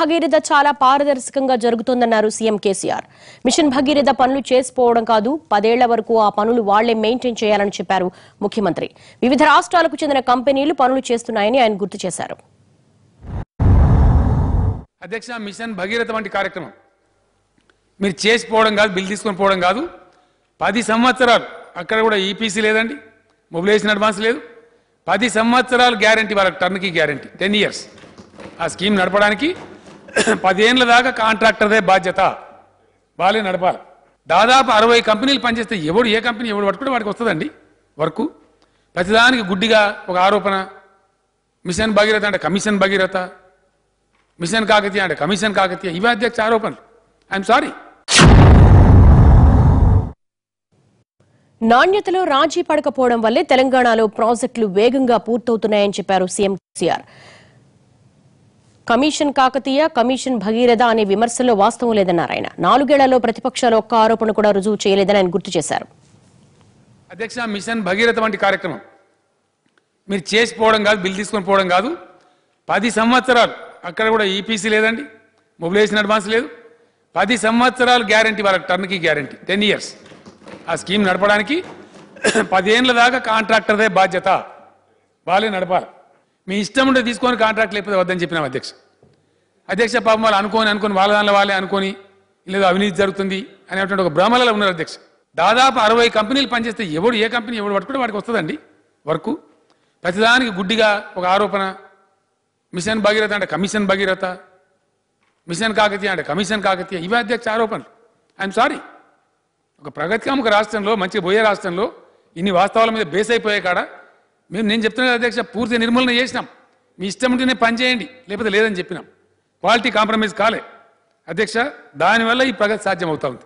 భగీరథ చాలా పారదర్శకంగా జరుగుతోందన్నారు CM KCR. Machine Bhagiratha పనులు చేసిపోవడం కాదు, 10 ఏళ్ల వరకు ఆ పనులు వాళ్లే మెయింటైన్ చేయాలని చెప్పారు ముఖ్యమంత్రి. వివిధ రాష్ట్రాలకు చెందిన కంపెనీలు పనులు చేస్తున్నాయని ఆయన గుర్తు చేశారు. అధ్యక్ష, మిషన్ భగీరథ వంటి కార్యక్రమం మీరు చేసిపోవడం కాదు, బిల్ తీసుకొని పోవడం కాదు. 10 సంవత్సరాలు అక్కడ కూడా ఈపీసీ లేదండి, మొబిలైజేషన్ అడ్వాన్స్ లేదు. 10 సంవత్సరాలు గ్యారంటీ, వాళ్ళకి టర్న్కి గ్యారంటీ 10 years. ఆ స్కీమ్ నడపడానికి 10 ఏళ్ల దాకా కాంట్రాక్టర్దే బాధ్యత, వాళ్ళే నడపాలి. దాదాపు 60 కంపెనీలు పనిచేస్తే ఎవడు ఏ కంపెనీ ఎవడు పట్టుకుంటే వాడికి వస్తుందండి వర్క్. ప్రతిదానికి గుడ్డిగా ఒక ఆరోపణ. మిషన్ భగీరథ అంటే కమిషన్ భగీరథ, మిషన్ కాకతీయ అంటే కమిషన్ కాకతీయ, ఇవే అధ్యక్ష ఆరోపణలు. I'm sorry. నాణ్యతలో రాజీ పడకపోవడం వల్లే తెలంగాణలో ప్రాజెక్టులు వేగంగా పూర్తవుతున్నాయని చెప్పారు CM KCR. Commission Kakatiya, commission Bhagiratha అనే విమర్శల్లో వాస్తవం లేదన్నారు ఆయన. 4 ఏళ్లలో ప్రతిపక్షాలు ఒక్క ఆరోపణ కూడా రుజువు చేయలేదని ఆయన గుర్తు చేశారు. అధ్యక్ష, మిషన్ భగీరథ వంటి కార్యక్రమం మీరు చేసిపోవడం కాదు, బిల్ తీసుకొని పోవడం కాదు. 10 సంవత్సరాలు అక్కడ కూడా ఈపీసీ లేదండి, మొబిలైజేషన్ అడ్వాన్స్ లేదు. 10 సంవత్సరాలు గ్యారంటీ, వాళ్ళకి టర్న్కి గ్యారంటీ 10 years. ఆ స్కీమ్ నడపడానికి 10 ఏళ్ల దాకా కాంట్రాక్టర్దే బాధ్యత, వాళ్ళే నడపాలి. మీ ఇష్టం ఉంటే తీసుకొని కాంట్రాక్ట్ లేకపోతే వద్దని చెప్పినాం అధ్యక్ష. పాపం వాళ్ళు అనుకోని వాళ్ళ దానిలో వాళ్ళే అనుకోని లేదా అవినీతి జరుగుతుంది అనేటువంటి ఒక భ్రమలలో ఉన్నారు అధ్యక్ష. దాదాపు 60 కంపెనీలు పనిచేస్తే ఎవడు ఏ కంపెనీ ఎవడు పట్టుకుంటే వాడికి వస్తుందండి వర్క్. ప్రతిదానికి గుడ్డిగా ఒక ఆరోపణ. మిషన్ భగీరథ అంటే కమిషన్ భగీరథ, మిషన్ కాకతీయ అంటే కమిషన్ కాకతీయ, ఇవే అధ్యక్ష ఆరోపణలు. I'm sorry. ఒక ప్రగతికాముక రాష్ట్రంలో, మంచిగా పోయే రాష్ట్రంలో ఇన్ని వాస్తవాల మీద బేస్ అయిపోయే కాడ నేను చెప్తున్నా అధ్యక్ష, పూర్తి నిర్మూలన చేసినాం. మీ ఇష్టం ఉంటేనే పని చేయండి, లేకపోతే లేదని చెప్పినాం. క్వాలిటీ కాంప్రమైజ్ కాలే అధ్యక్ష. దానివల్ల ఈ ప్రగతి సాధ్యం అవుతా ఉంది.